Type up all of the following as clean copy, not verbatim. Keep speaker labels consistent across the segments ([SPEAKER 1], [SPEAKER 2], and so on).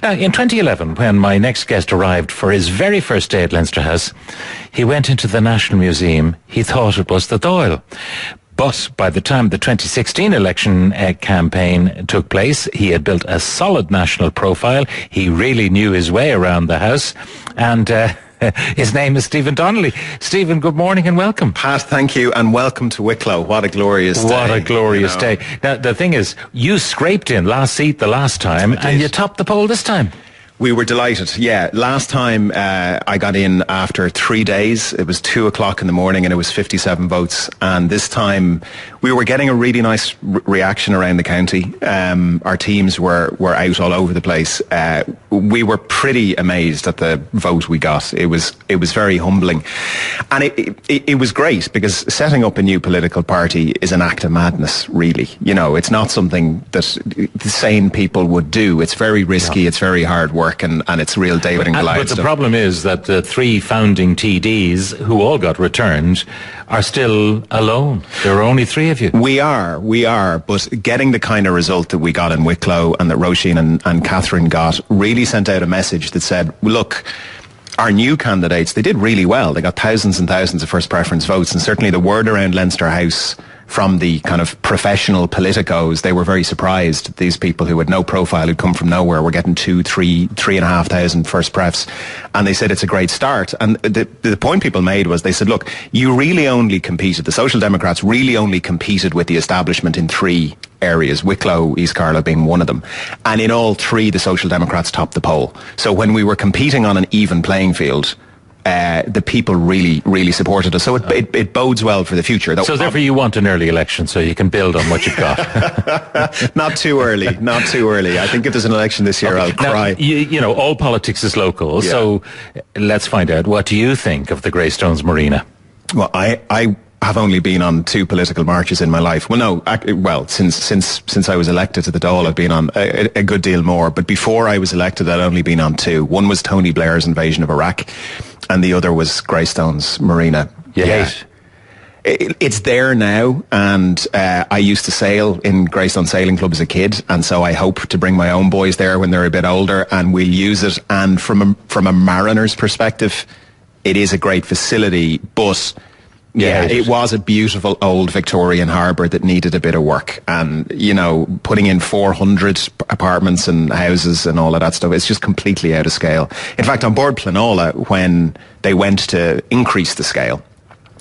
[SPEAKER 1] Now, in 2011, when my next guest arrived for his very first day at Leinster House, he went into the National Museum. He thought it was the Dáil. But by the time the 2016 election campaign took place, he had built a solid national profile. He really knew his way around the house. And his name is Stephen Donnelly. Stephen, good morning and welcome.
[SPEAKER 2] Pat, thank you, and welcome to Wicklow. What a glorious day.
[SPEAKER 1] What a glorious day. Now, the thing is, you scraped in last seat the last time, and you topped the poll this time.
[SPEAKER 2] We were delighted, yeah. Last time I got in after 3 days. It was 2:00 in the morning and it was 57 votes. And this time we were getting a really nice reaction around the county. Our teams were out all over the place. We were pretty amazed at the vote we got. It was very humbling. And it was great because setting up a new political party is an act of madness, really. You know, it's not something that sane people would do. It's very risky, it's very hard work. And it's real David and Goliath.
[SPEAKER 1] But the problem is that the 3 founding TDs, who all got returned, are still alone. There are only 3 of you.
[SPEAKER 2] We are. But getting the kind of result that we got in Wicklow and that Roisin and Catherine got really sent out a message that said, look, our new candidates, they did really well. They got thousands and thousands of first preference votes. And certainly the word around Leinster House from the kind of professional politicos, they were very surprised. These people who had no profile, who'd come from nowhere, were getting 3,500 first prefs. And they said it's a great start. And the point people made was, they said, look, you really only competed, the Social Democrats really only competed with the establishment in 3 areas, Wicklow, East Carlow being one of them. And in all 3, the Social Democrats topped the poll. So when we were competing on an even playing field, the people really supported us. So it bodes well for the future.
[SPEAKER 1] So therefore you want an early election so you can build on what you've got.
[SPEAKER 2] Not too early. I think if there's an election this year, I'll cry.
[SPEAKER 1] Now, you know, all politics is local. Yeah. So let's find out, what do you think of the Greystones Marina?
[SPEAKER 2] Well, I have only been on 2 political marches in my life. Since I was elected to the Dáil, I've been on a good deal more. But before I was elected, I'd only been on 2. One was Tony Blair's invasion of Iraq, and the other was Greystones Marina. It's there now, and I used to sail in Greystone Sailing Club as a kid, and so I hope to bring my own boys there when they're a bit older, and we'll use it. And from a mariner's perspective, it is a great facility, but it was a beautiful old Victorian harbour that needed a bit of work. And, you know, putting in 400 apartments and houses and all of that stuff, it's just completely out of scale. In fact, on board Planola, when they went to increase the scale,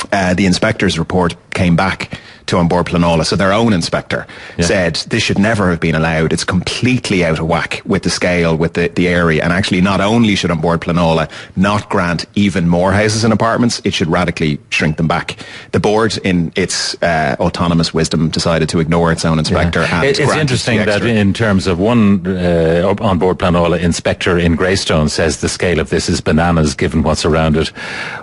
[SPEAKER 2] the inspector's report came back to on board Planola. So their own inspector said this should never have been allowed. It's completely out of whack with the scale, with the area. And actually, not only should on board Planola not grant even more houses and apartments, it should radically shrink them back. The board, in its autonomous wisdom, decided to ignore its own inspector. And
[SPEAKER 1] it's interesting that in terms of one on board Planola inspector in Greystone says the scale of this is bananas given what's around it.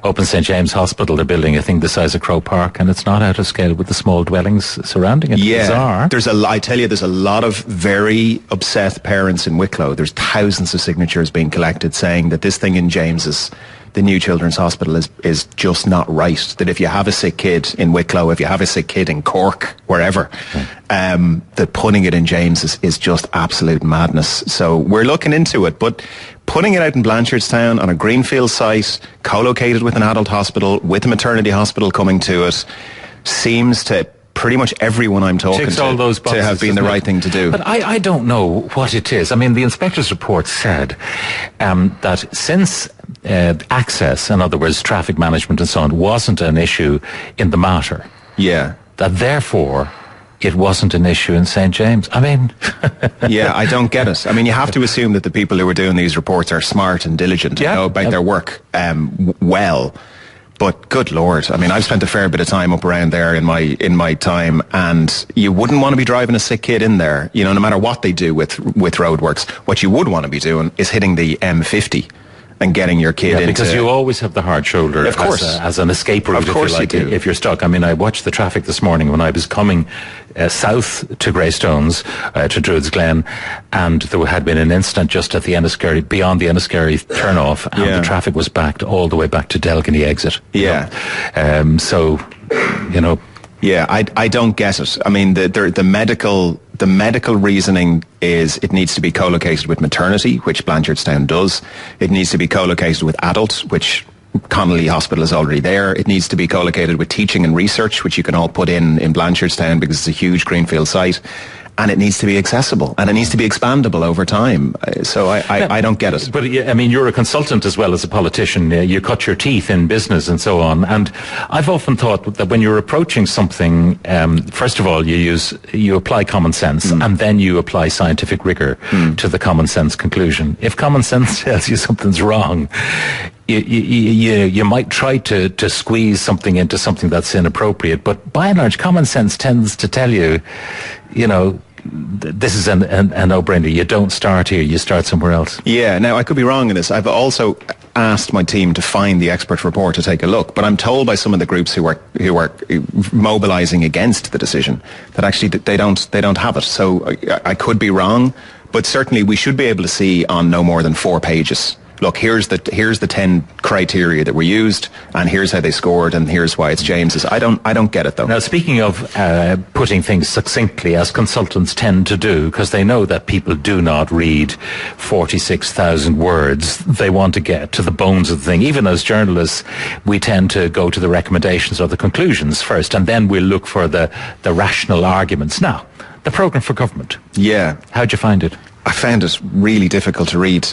[SPEAKER 1] Up in St. James Hospital, they're building a thing the size of Crow Park, and it's not out of scale with the small dwellings surrounding it.
[SPEAKER 2] Yeah, I tell you, there's a lot of very upset parents in Wicklow. There's thousands of signatures being collected saying that this thing in James's, the new children's hospital, is just not right. That if you have a sick kid in Wicklow, if you have a sick kid in Cork, wherever, that putting it in James's is just absolute madness. So we're looking into it, but putting it out in Blanchardstown on a greenfield site, co-located with an adult hospital, with a maternity hospital coming to it, seems to pretty much everyone I'm talking
[SPEAKER 1] all those boxes,
[SPEAKER 2] to have been the right thing to do.
[SPEAKER 1] But I don't know what it is. I mean, the inspector's report said that since access, in other words, traffic management and so on, wasn't an issue in the Mater, that therefore it wasn't an issue in St. James. I mean...
[SPEAKER 2] I don't get it. I mean, you have to assume that the people who are doing these reports are smart and diligent and know about their work well. But good Lord, I mean, I've spent a fair bit of time up around there in my time, and you wouldn't want to be driving a sick kid in there, you know, no matter what they do with roadworks. What you would want to be doing is hitting the M50 and getting your kid into...
[SPEAKER 1] because you always have the hard shoulder,
[SPEAKER 2] of course,
[SPEAKER 1] as an escape route,
[SPEAKER 2] of course,
[SPEAKER 1] if you like,
[SPEAKER 2] you do.
[SPEAKER 1] If you're stuck. I mean, I watched the traffic this morning when I was coming south to Greystones, to Druids Glen, and there had been an incident just at the Enniskerry, beyond the Enniskerry turnoff, and the traffic was backed all the way back to Delgany exit.
[SPEAKER 2] Yeah.
[SPEAKER 1] So, you know...
[SPEAKER 2] Yeah, I don't get it. I mean, the medical reasoning is it needs to be co-located with maternity, which Blanchardstown does. It needs to be co-located with adults, which Connolly Hospital is already there. It needs to be co-located with teaching and research, which you can all put in Blanchardstown because it's a huge greenfield site. And it needs to be accessible, and it needs to be expandable over time. So I don't get it.
[SPEAKER 1] But I mean, you're a consultant as well as a politician. You cut your teeth in business and so on. And I've often thought that when you're approaching something, first of all, you apply common sense, and then you apply scientific rigor to the common sense conclusion. If common sense tells you something's wrong, you might try to squeeze something into something that's inappropriate. But by and large, common sense tends to tell you, this is a no-brainer. You don't start here, you start somewhere else.
[SPEAKER 2] Yeah, now I could be wrong in this. I've also asked my team to find the expert report to take a look, but I'm told by some of the groups who are mobilising against the decision that actually they don't have it. So I could be wrong, but certainly we should be able to see on no more than 4 pages. Look, here's the 10 criteria that were used, and here's how they scored, and here's why it's James's. I don't get it though.
[SPEAKER 1] Now, speaking of putting things succinctly, as consultants tend to do, because they know that people do not read 46,000 words. They want to get to the bones of the thing. Even as journalists, we tend to go to the recommendations or the conclusions first, and then we'll look for the rational arguments. Now, the programme for government.
[SPEAKER 2] Yeah.
[SPEAKER 1] How'd you find it?
[SPEAKER 2] I found it really difficult to read.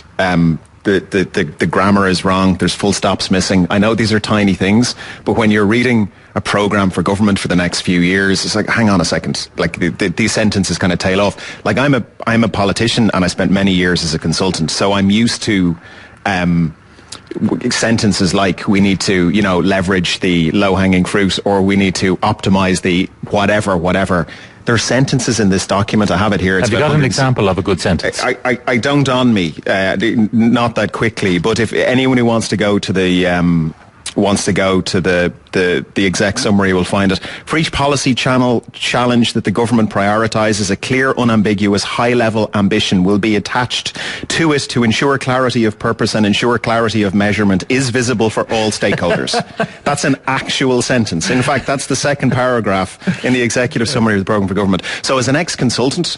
[SPEAKER 2] The grammar is wrong. There's full stops missing. I know these are tiny things, but when you're reading a programme for government for the next few years, it's like, hang on a second. Like these sentences kind of tail off. Like I'm a politician, and I spent many years as a consultant, so I'm used to sentences like we need to, leverage the low-hanging fruit, or we need to optimise the whatever. There are sentences in this document. I have it here.
[SPEAKER 1] Have you got an example of a good sentence?
[SPEAKER 2] I don't on me, not that quickly. But if anyone who wants to go to the exec summary will find it. For each policy challenge that the government prioritises, a clear, unambiguous, high-level ambition will be attached to it to ensure clarity of purpose and ensure clarity of measurement is visible for all stakeholders. That's an actual sentence. In fact, that's the second paragraph in the executive summary of the programme for government. So as an ex-consultant,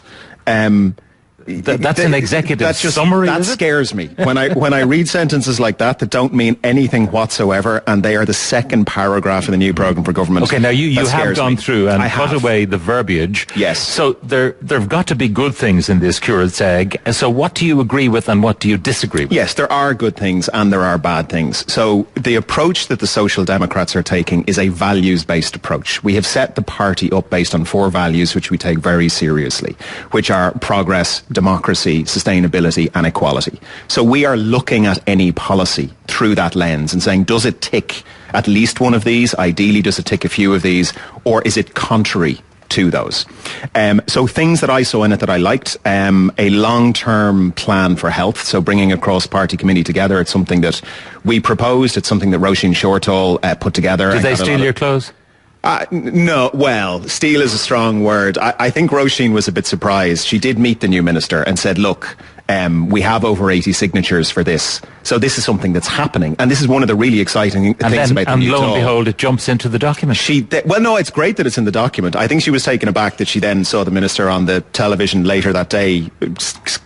[SPEAKER 1] that's an executive summary.
[SPEAKER 2] That scares me when I read sentences like that don't mean anything whatsoever, and they are the second paragraph in the new programme for government.
[SPEAKER 1] Okay, now you have gone through and cut away the verbiage.
[SPEAKER 2] Yes.
[SPEAKER 1] So there've got to be good things in this curate's egg. So what do you agree with and what do you disagree with?
[SPEAKER 2] Yes, there are good things and there are bad things. So the approach that the Social Democrats are taking is a values-based approach. We have set the party up based on 4 values which we take very seriously, which are progress, democracy, sustainability and equality. So we are looking at any policy through that lens and saying, does it tick at least one of these? Ideally, does it tick a few of these? Or is it contrary to those? So things that I saw in it that I liked, a long-term plan for health. So bringing a cross-party committee together. It's something that we proposed. It's something that Roisin Shortall put together.
[SPEAKER 1] Did they steal your clothes?
[SPEAKER 2] No, well, steal is a strong word. I think Roisin was a bit surprised. She did meet the new minister and said, look, we have over 80 signatures for this. So this is something that's happening. And this is one of the really exciting things about the new Dáil.
[SPEAKER 1] And lo and behold, it jumps into the document.
[SPEAKER 2] Well, no, it's great that it's in the document. I think she was taken aback that she then saw the minister on the television later that day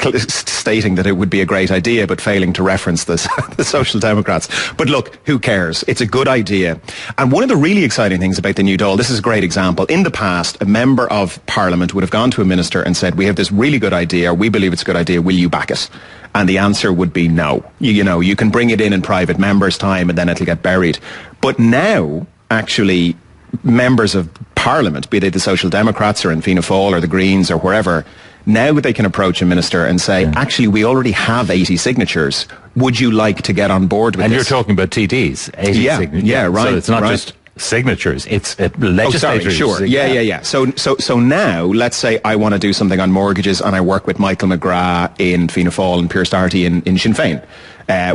[SPEAKER 2] stating that it would be a great idea, but failing to reference the Social Democrats. But look, who cares? It's a good idea. And one of the really exciting things about the new Dáil, this is a great example. In the past, a member of Parliament would have gone to a minister and said, we have this really good idea, we believe it's a good idea, will you back it? And the answer would be no. You can bring it in private members' time and then it'll get buried. But now, actually, members of Parliament, be they the Social Democrats or in Fianna Fáil or the Greens or wherever, now they can approach a minister and say, actually, we already have 80 signatures. Would you like to get on board with this?
[SPEAKER 1] And you're talking about TDs, 80 signatures.
[SPEAKER 2] Yeah, right.
[SPEAKER 1] So it's not just signatures, it's legislators.
[SPEAKER 2] Sure. Yeah. So now, let's say I want to do something on mortgages and I work with Michael McGrath in Fianna Fáil and Pierce Doherty in Sinn Féin.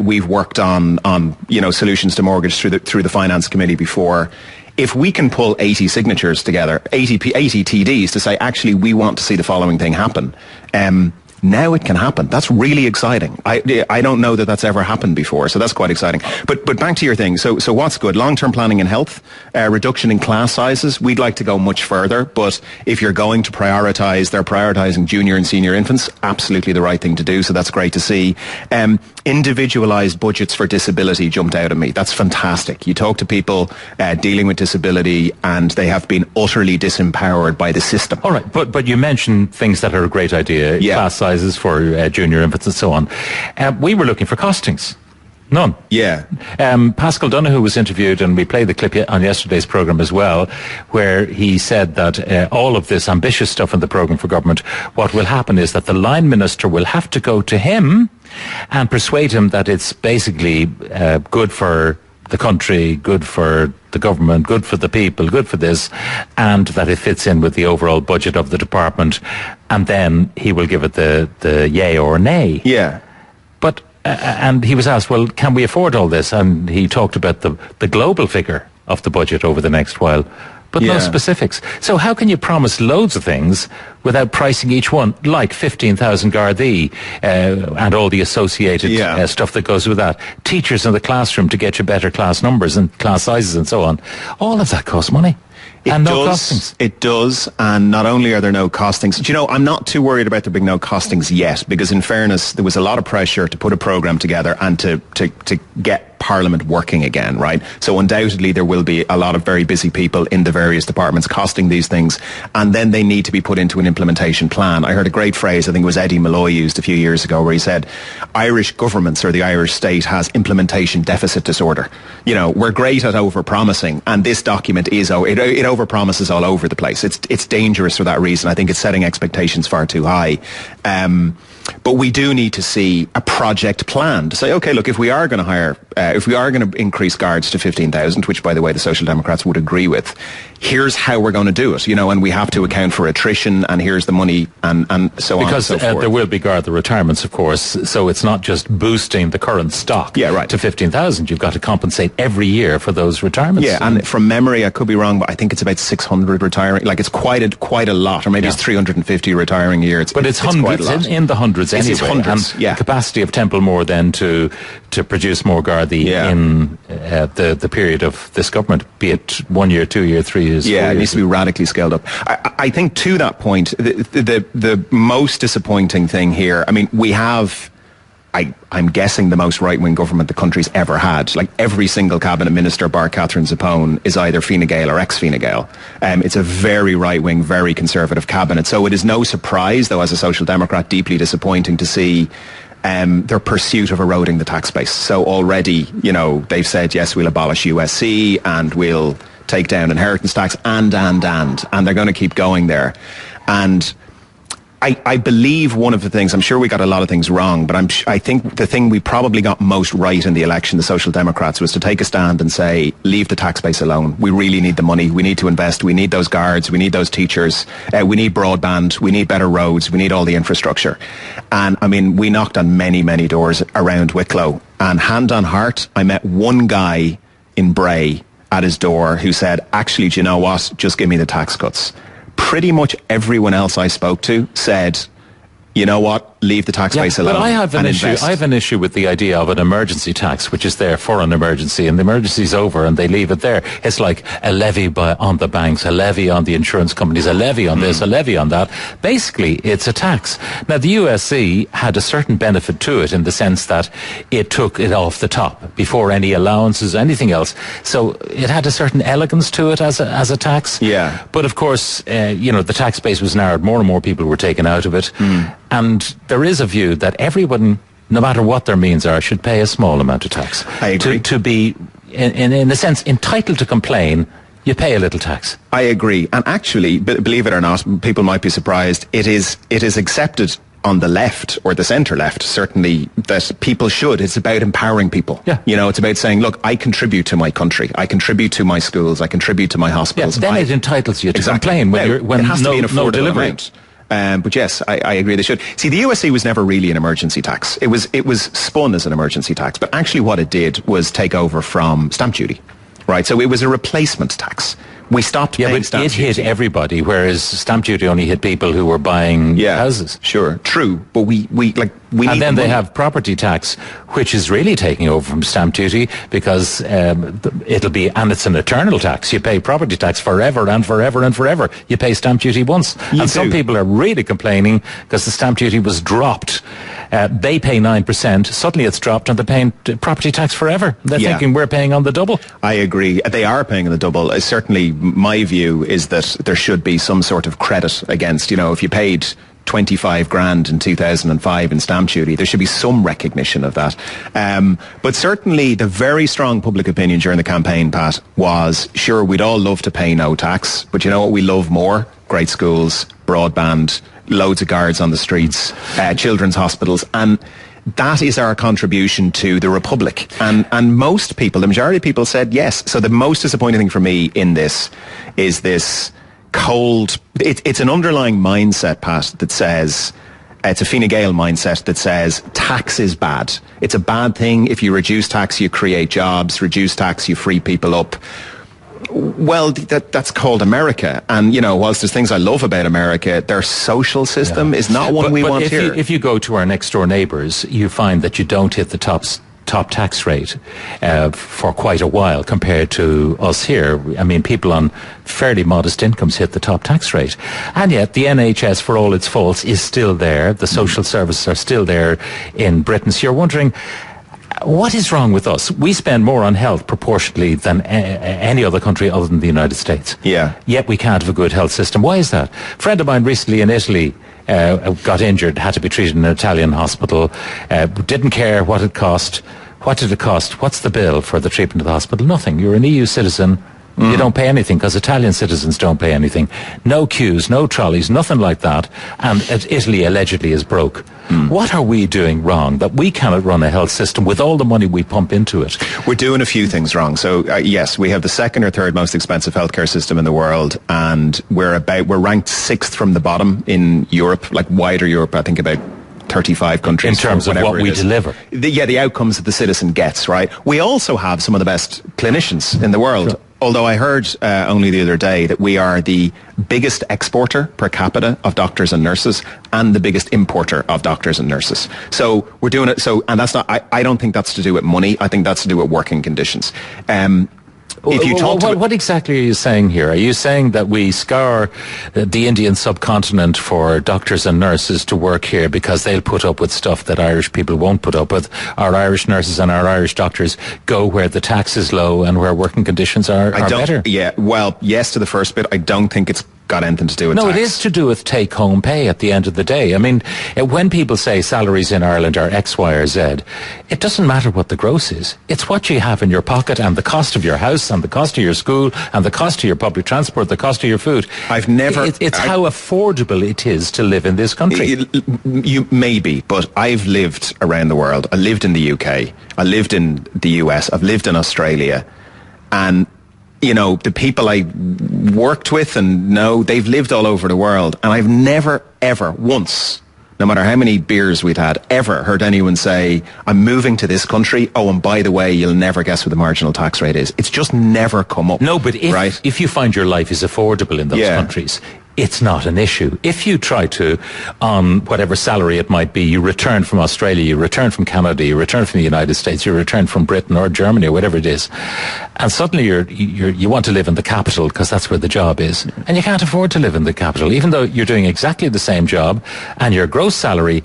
[SPEAKER 2] We've worked on solutions to mortgage through the Finance Committee before. If we can pull 80 signatures together, 80 TDs to say, actually, we want to see the following thing happen, Now it can happen. That's really exciting. I don't know that that's ever happened before, so that's quite exciting. But back to your thing. So what's good? Long-term planning in health, reduction in class sizes. We'd like to go much further, but if you're going to prioritise, they're prioritising junior and senior infants. Absolutely the right thing to do. So that's great to see. Individualised budgets for disability jumped out at me. That's fantastic. You talk to people dealing with disability, and they have been utterly disempowered by the system.
[SPEAKER 1] All right, but you mentioned things that are a great idea.
[SPEAKER 2] Yeah.
[SPEAKER 1] Class sizes for junior infants and so on. We were looking for costings. None.
[SPEAKER 2] Yeah.
[SPEAKER 1] Pascal Donoghue was interviewed, and we played the clip on yesterday's programme as well, where he said that all of this ambitious stuff in the programme for government, what will happen is that the line minister will have to go to him and persuade him that it's basically good for the country, good for the government, good for the people, good for this, and that it fits in with the overall budget of the department, and then he will give it the yay or nay.
[SPEAKER 2] Yeah.
[SPEAKER 1] But and he was asked, well, can we afford all this? And he talked about the global figure of the budget over the next while, but no specifics. So how can you promise loads of things without pricing each one, like 15,000 Gardaí and all the associated stuff that goes with that? Teachers in the classroom to get you better class numbers and class sizes and so on. All of that costs money. And no costings.
[SPEAKER 2] It does, and not only are there no costings, do you know, I'm not too worried about there being no costings yet, because in fairness, there was a lot of pressure to put a programme together and to get Parliament working again, right? So undoubtedly there will be a lot of very busy people in the various departments costing these things, and then they need to be put into an implementation plan. I heard a great phrase, I think it was Eddie Malloy used a few years ago, where he said, Irish governments or the Irish state has implementation deficit disorder. You know, we're great at over-promising, and this document is, it over-promises all over the place. It's dangerous for that reason. I think it's setting expectations far too high. But we do need to see a project plan to say, okay, look, if we are going to hire, if we are going to increase guards to 15,000, which, by the way, the Social Democrats would agree with, here's how we're going to do it, you know, and we have to account for attrition, and here's the money, and so on and so forth. Because
[SPEAKER 1] there will be Garda retirements, of course, so it's not just boosting the current stock to 15,000. You've got to compensate every year for those retirements.
[SPEAKER 2] Yeah, and from memory, I could be wrong, but I think it's about 600 retiring. Like, it's quite a lot, or maybe it's 350 retiring a year.
[SPEAKER 1] But it's hundreds, in the hundreds anyway.
[SPEAKER 2] It's hundreds,
[SPEAKER 1] and the capacity of Templemore then to produce more Gardaí in the period of this government, be it 1 year, 2 year, 3 years.
[SPEAKER 2] Yeah, it needs to be radically scaled up. I think to that point, the most disappointing thing here, I mean, we have, I'm guessing, the most right-wing government the country's ever had. Like, every single cabinet minister, bar Catherine Zappone, is either Fine Gael or ex-Fine Gael. It's a very right-wing, very conservative cabinet. So it is no surprise, though, as a Social Democrat, deeply disappointing to see their pursuit of eroding the tax base. So already, you know, they've said, yes, we'll abolish USC and we'll take down inheritance tax and they're going to keep going there. And I believe one of the things, I'm sure we got a lot of things wrong, but I think the thing we probably got most right in the election, the Social Democrats, was to take a stand and say, leave the tax base alone. We really need the money. We need to invest. We need those guards. We need those teachers. We need broadband. We need better roads. We need all the infrastructure. And I mean, we knocked on many, many doors around Wicklow, and hand on heart, I met one guy in Bray at his door who said, actually, do you know what? Just give me the tax cuts. Pretty much everyone else I spoke to said, you know what, leave the tax base alone.
[SPEAKER 1] But I have an issue.
[SPEAKER 2] Invest.
[SPEAKER 1] I have an issue with the idea of an emergency tax, which is there for an emergency, and the emergency's over, and they leave it there. It's like a levy on the banks, a levy on the insurance companies, a levy on this, a levy on that. Basically, it's a tax. Now, the USC had a certain benefit to it in the sense that it took it off the top before any allowances, anything else. So it had a certain elegance to it as a tax.
[SPEAKER 2] Yeah.
[SPEAKER 1] But of course, you know, the tax base was narrowed. More and more people were taken out of it. And there is a view that everyone, no matter what their means are, should pay a small amount of tax.
[SPEAKER 2] I agree.
[SPEAKER 1] To be, in a sense, entitled to complain, you pay a little tax.
[SPEAKER 2] I agree. And actually, believe it or not, people might be surprised, it is accepted on the left, or the centre left, certainly, that people should. It's about empowering people.
[SPEAKER 1] Yeah.
[SPEAKER 2] You know, it's about saying, look, I contribute to my country. I contribute to my schools. I contribute to my hospitals.
[SPEAKER 1] Yeah, then it entitles you to complain when
[SPEAKER 2] it has to be an affordable
[SPEAKER 1] delivery.
[SPEAKER 2] amount. But yes, I agree they should. See, the USC was never really an emergency tax. It was spun as an emergency tax, but actually what it did was take over from stamp duty, right? So it was a replacement tax. We stopped paying
[SPEAKER 1] but
[SPEAKER 2] stamp
[SPEAKER 1] it
[SPEAKER 2] duty.
[SPEAKER 1] hit everybody, whereas stamp duty only hit people who were buying houses.
[SPEAKER 2] Sure, true. But we need
[SPEAKER 1] and then
[SPEAKER 2] the
[SPEAKER 1] they
[SPEAKER 2] money.
[SPEAKER 1] have property tax, which is really taking over from stamp duty because it's an eternal tax. You pay property tax forever and forever and forever. You pay stamp duty once. Some people are really complaining because the stamp duty was dropped. They pay 9%. Suddenly it's dropped and they're paying property tax forever. They're thinking we're paying on the double.
[SPEAKER 2] I agree. They are paying on the double. Certainly my view is that there should be some sort of credit against, if you paid 25 grand in 2005 in stamp duty, there should be some recognition of that. But certainly the very strong public opinion during the campaign, Pat, was, sure, we'd all love to pay no tax, but you know what we love more? Great schools, broadband, loads of guards on the streets, children's hospitals, and that is our contribution to the Republic. And most people, the majority of people said yes. So the most disappointing thing for me in this is this cold, it's an underlying mindset, Pat, that says, it's a Fine Gael mindset that says tax is bad. It's a bad thing. If you reduce tax, you create jobs. Reduce tax, you free people up. Well, that's called America. And, whilst there's things I love about America, their social system is not one we want here.
[SPEAKER 1] If you go to our next door neighbours, you find that you don't hit the top tax rate for quite a while compared to us here. I mean, people on fairly modest incomes hit the top tax rate. And yet the NHS, for all its faults, is still there. The social services are still there in Britain. So you're wondering, what is wrong with us? We spend more on health proportionally than any other country other than the United States.
[SPEAKER 2] Yeah.
[SPEAKER 1] Yet we can't have a good health system. Why is that? A friend of mine recently in Italy got injured, had to be treated in an Italian hospital, didn't care what it cost. What did it cost? What's the bill for the treatment of the hospital? Nothing. You're an EU citizen. You don't pay anything because Italian citizens don't pay anything. No queues, no trolleys, nothing like that. And Italy allegedly is broke. What are we doing wrong that we cannot run a health system with all the money we pump into it?
[SPEAKER 2] We're doing a few things wrong. So yes, we have the second or third most expensive healthcare system in the world, and we're ranked 6th from the bottom in Europe, like wider Europe. I think about 35 countries.
[SPEAKER 1] In terms of what we deliver.
[SPEAKER 2] The outcomes that the citizen gets, right? We also have some of the best clinicians in the world. Sure. Although I heard only the other day that we are the biggest exporter per capita of doctors and nurses and the biggest importer of doctors and nurses. So we're doing it. So, and that's not, I don't think that's to do with money. I think that's to do with working conditions. If you
[SPEAKER 1] what exactly are you saying here? Are you saying that we scour the Indian subcontinent for doctors and nurses to work here because they'll put up with stuff that Irish people won't put up with? Our Irish nurses and our Irish doctors go where the tax is low and where working conditions are better?
[SPEAKER 2] Yeah, well, yes to the first bit. I don't think it's got anything to do with tax.
[SPEAKER 1] No, it is to do with take-home pay at the end of the day. I mean, when people say salaries in Ireland are X, Y, or Z, it doesn't matter what the gross is. It's what you have in your pocket and the cost of your house and the cost of your school and the cost of your public transport, the cost of your food. It's how affordable it is to live in this country.
[SPEAKER 2] You maybe, but I've lived around the world. I lived in the UK. I lived in the US. I've lived in Australia. And the people I worked with and know, they've lived all over the world. And I've never, ever, once, no matter how many beers we'd had, ever heard anyone say, I'm moving to this country. Oh, and by the way, you'll never guess what the marginal tax rate is. It's just never come up.
[SPEAKER 1] No, but if you find your life is affordable in those countries, it's not an issue. If you try to, on whatever salary it might be, you return from Australia, you return from Canada, you return from the United States, you return from Britain or Germany or whatever it is, and suddenly you want to live in the capital because that's where the job is, and you can't afford to live in the capital, even though you're doing exactly the same job, and your gross salary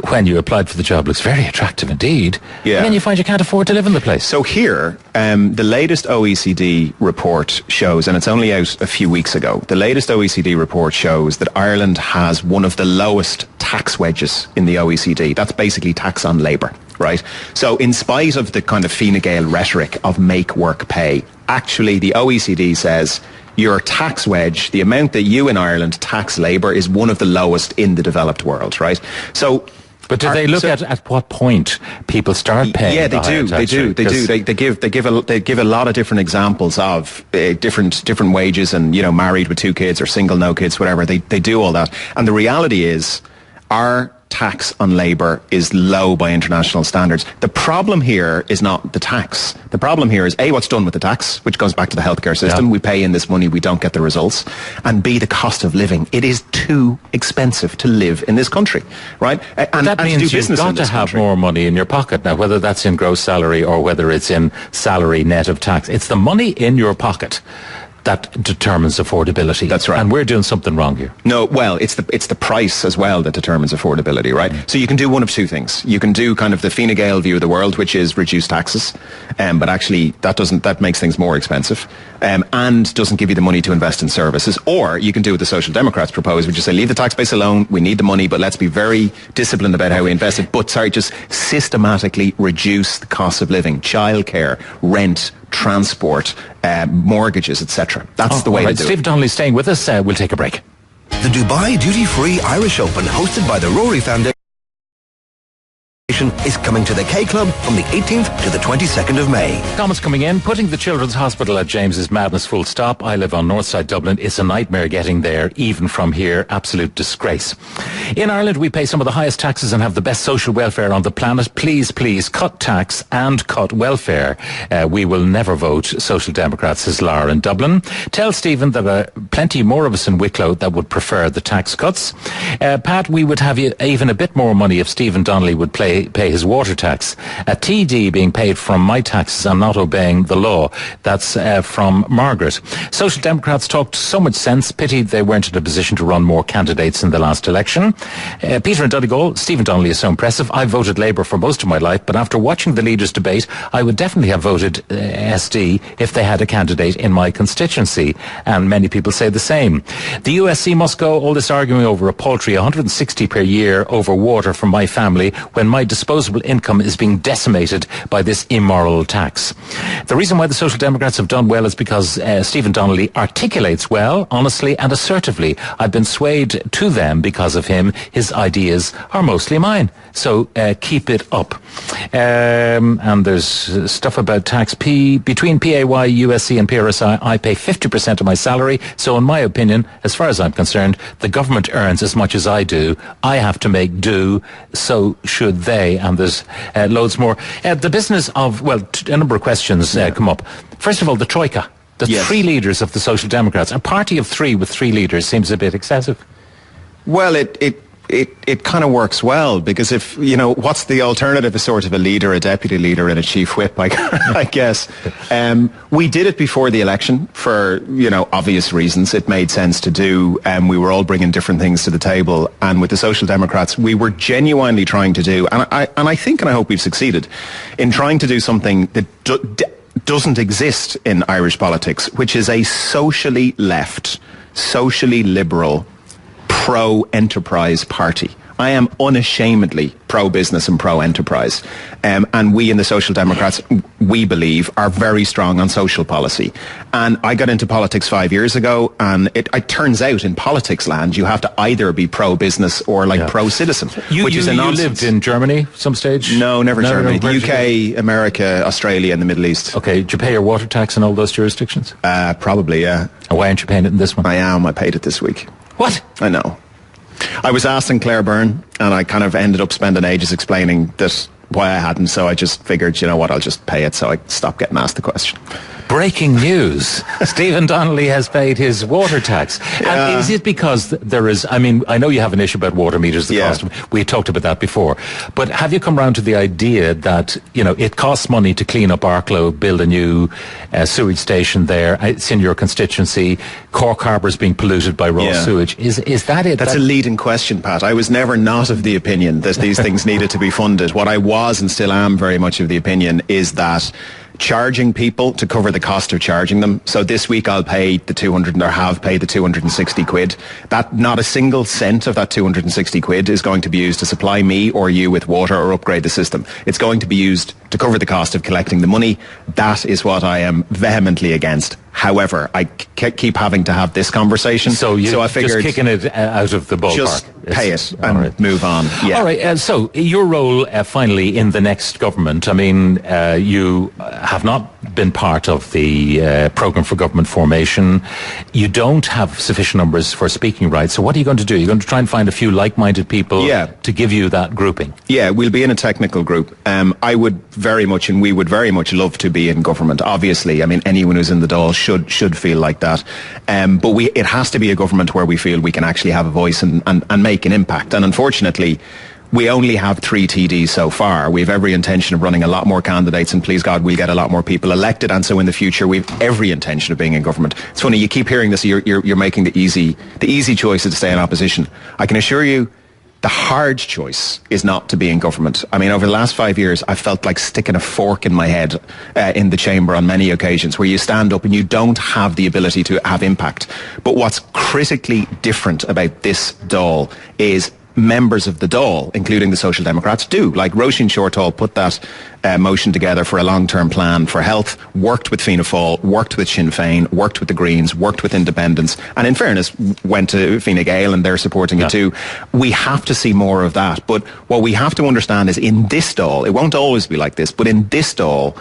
[SPEAKER 1] when you applied for the job looks very attractive indeed. Yeah. And then you find you can't afford to live in the place.
[SPEAKER 2] So here, the latest OECD report shows, and it's only out a few weeks ago, the latest OECD report shows that Ireland has one of the lowest tax wedges in the OECD. That's basically tax on labour, right? So in spite of the kind of Fine Gael rhetoric of make work pay, actually the OECD says your tax wedge, the amount that you in Ireland tax labour, is one of the lowest in the developed world, right? So,
[SPEAKER 1] but do they look at what point people start paying?
[SPEAKER 2] Yeah, they do. They give a lot of different examples of different wages, and married with 2 kids or single, no kids, whatever. They do all that, and the reality is, Our tax on labour is low by international standards. The problem here is not the tax. The problem here is A, what's done with the tax, which goes back to the healthcare system. We pay in this money, we don't get the results. And B, the cost of living. It is too expensive to live in this country, right?
[SPEAKER 1] And that means you've got to have more money in your pocket now, whether that's in gross salary or whether it's in salary net of tax. It's the money in your pocket that determines affordability.
[SPEAKER 2] That's right.
[SPEAKER 1] And we're doing something wrong here.
[SPEAKER 2] No, well, it's the price as well that determines affordability, right? So you can do one of two things. You can do kind of the Fine Gael view of the world, which is reduce taxes, but actually that makes things more expensive, and doesn't give you the money to invest in services. Or you can do what the Social Democrats propose, which is say leave the tax base alone, we need the money, but let's be very disciplined about how we invest it. But just systematically reduce the cost of living, childcare, rent, transport, mortgages, etc. That's the way to do it.
[SPEAKER 1] Steve Donnelly staying with us. We'll take a break.
[SPEAKER 3] The Dubai Duty Free Irish Open, hosted by the Rory Foundation, is coming to the K Club from the 18th to the 22nd of May.
[SPEAKER 1] Comments coming in. Putting the Children's Hospital at James is madness, full stop. I live on Northside Dublin. It's a nightmare getting there, even from here. Absolute disgrace. In Ireland, we pay some of the highest taxes and have the best social welfare on the planet. Please, please, cut tax and cut welfare. We will never vote Social Democrats, says Lara in Dublin. Tell Stephen that plenty more of us in Wicklow that would prefer the tax cuts. Pat, we would have even a bit more money if Stephen Donnelly would pay his water tax. A TD being paid from my taxes. I'm not obeying the law. That's from Margaret. Social Democrats talked so much sense. Pity they weren't in a position to run more candidates in the last election. Peter in Donegal, Stephen Donnelly is so impressive. I voted Labour for most of my life, but after watching the leaders debate, I would definitely have voted SD if they had a candidate in my constituency. And many people say the same. The USC must go. All this arguing over a paltry 160 per year over water from my family when my disposable income is being decimated by this immoral tax. The reason why the Social Democrats have done well is because Stephen Donnelly articulates well, honestly and assertively. I've been swayed to them because of him. His ideas are mostly mine. So keep it up. And there's stuff about tax. Between PAY, USC and PRSI, I pay 50% of my salary. So in my opinion, as far as I'm concerned, the government earns as much as I do. I have to make do. So should they. And there's loads more. The business of, well, a number of questions come up. First of all, the Troika, the three leaders of the Social Democrats. A party of three with three leaders seems a bit excessive.
[SPEAKER 2] Well, it kind of works well, because if, what's the alternative? A sort of a leader, a deputy leader and a chief whip, I guess. We did it before the election for, obvious reasons. It made sense to do. We were all bringing different things to the table. And with the Social Democrats, we were genuinely trying to do, and I think and I hope we've succeeded in trying to do something that doesn't exist in Irish politics, which is a socially left, socially liberal, pro-enterprise party. I am unashamedly pro-business and pro-enterprise. And we in the Social Democrats, we believe, are very strong on social policy. And I got into politics 5 years ago, and it turns out in politics land, you have to either be pro-business or pro-citizen, which is a nonsense.
[SPEAKER 1] You lived in Germany some stage?
[SPEAKER 2] No, never Germany. The UK, America, Australia and the Middle East.
[SPEAKER 1] Okay, did you pay your water tax in all those jurisdictions?
[SPEAKER 2] Probably, yeah.
[SPEAKER 1] And why aren't you paying it in this one?
[SPEAKER 2] I paid it this week.
[SPEAKER 1] What?
[SPEAKER 2] I know. I was asked in Clareburn, and I kind of ended up spending ages explaining that why I hadn't, so I just figured, I'll just pay it, so I stopped getting asked the question.
[SPEAKER 1] Breaking news. Stephen Donnelly has paid his water tax.
[SPEAKER 2] Yeah.
[SPEAKER 1] And is it because there is, I know you have an issue about water meters, the cost of, we talked about that before, but have you come round to the idea that, it costs money to clean up Arklow, build a new sewage station there, it's in your constituency, Cork Harbour is being polluted by raw sewage. Is that it?
[SPEAKER 2] That's a leading question, Pat. I was never not of the opinion that these things needed to be funded. What I was and still am very much of the opinion is that charging people to cover the cost of charging them. So this week I'll pay the 200 or have paid the 260 quid. That not a single cent of that 260 quid is going to be used to supply me or you with water or upgrade the system. It's going to be used to cover the cost of collecting the money. That is what I am vehemently against. However, I keep having to have this conversation.
[SPEAKER 1] So I figured, just kicking it out of the ballpark.
[SPEAKER 2] Just pay it and move on. Yeah.
[SPEAKER 1] All right. So your role finally in the next government. I mean, you have not been part of the programme for government formation. You don't have sufficient numbers for speaking rights. So what are you going to do? You're going to try and find a few like-minded people to give you that grouping. Yeah,
[SPEAKER 2] we'll be in a technical group. I would very much, and we would very much love to be in government. Obviously, I mean, anyone who's in the Dáil should feel like that. But it has to be a government where we feel we can actually have a voice and make an impact. And unfortunately, we only have 3 TDs so far. We have every intention of running a lot more candidates, and please God, we'll get a lot more people elected. And so in the future, we have every intention of being in government. It's funny, you keep hearing this. You're making the easy choice to stay in opposition. I can assure you, the hard choice is not to be in government. I mean, over the last 5 years, I felt like sticking a fork in my head in the chamber on many occasions, where you stand up and you don't have the ability to have impact. But what's critically different about this Dáil is members of the Dáil, including the Social Democrats, do. Like Roisin Shortall put that motion together for a long-term plan for health, worked with Fianna Fáil, worked with Sinn Féin, worked with the Greens, worked with Independents, and in fairness, went to Fine Gael and they're supporting it too. We have to see more of that. But what we have to understand is in this Dáil, it won't always be like this, but in this Dáil,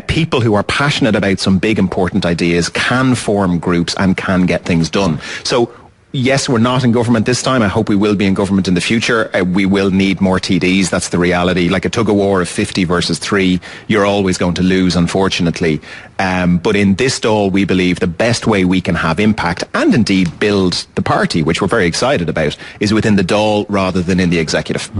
[SPEAKER 2] people who are passionate about some big important ideas can form groups and can get things done. So yes, we're not in government this time. I hope we will be in government in the future. We will need more TDs. That's the reality. Like a tug-of-war of 50 versus 3, you're always going to lose, unfortunately. But in this Dáil, we believe the best way we can have impact and indeed build the party, which we're very excited about, is within the Dáil rather than in the executive.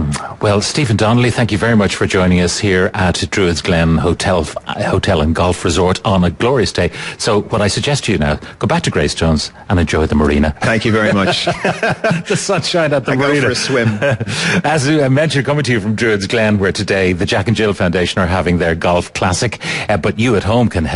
[SPEAKER 1] Well, Stephen Donnelly, thank you very much for joining us here at Druids Glen Hotel and Golf Resort on a glorious day. So what I suggest to you now, go back to Greystones and enjoy the marina.
[SPEAKER 2] Thank you very much.
[SPEAKER 1] The sunshine at the marina.
[SPEAKER 2] Go for a swim.
[SPEAKER 1] As I mentioned, coming to you from Druids Glen, where today the Jack and Jill Foundation are having their golf classic, but you at home can help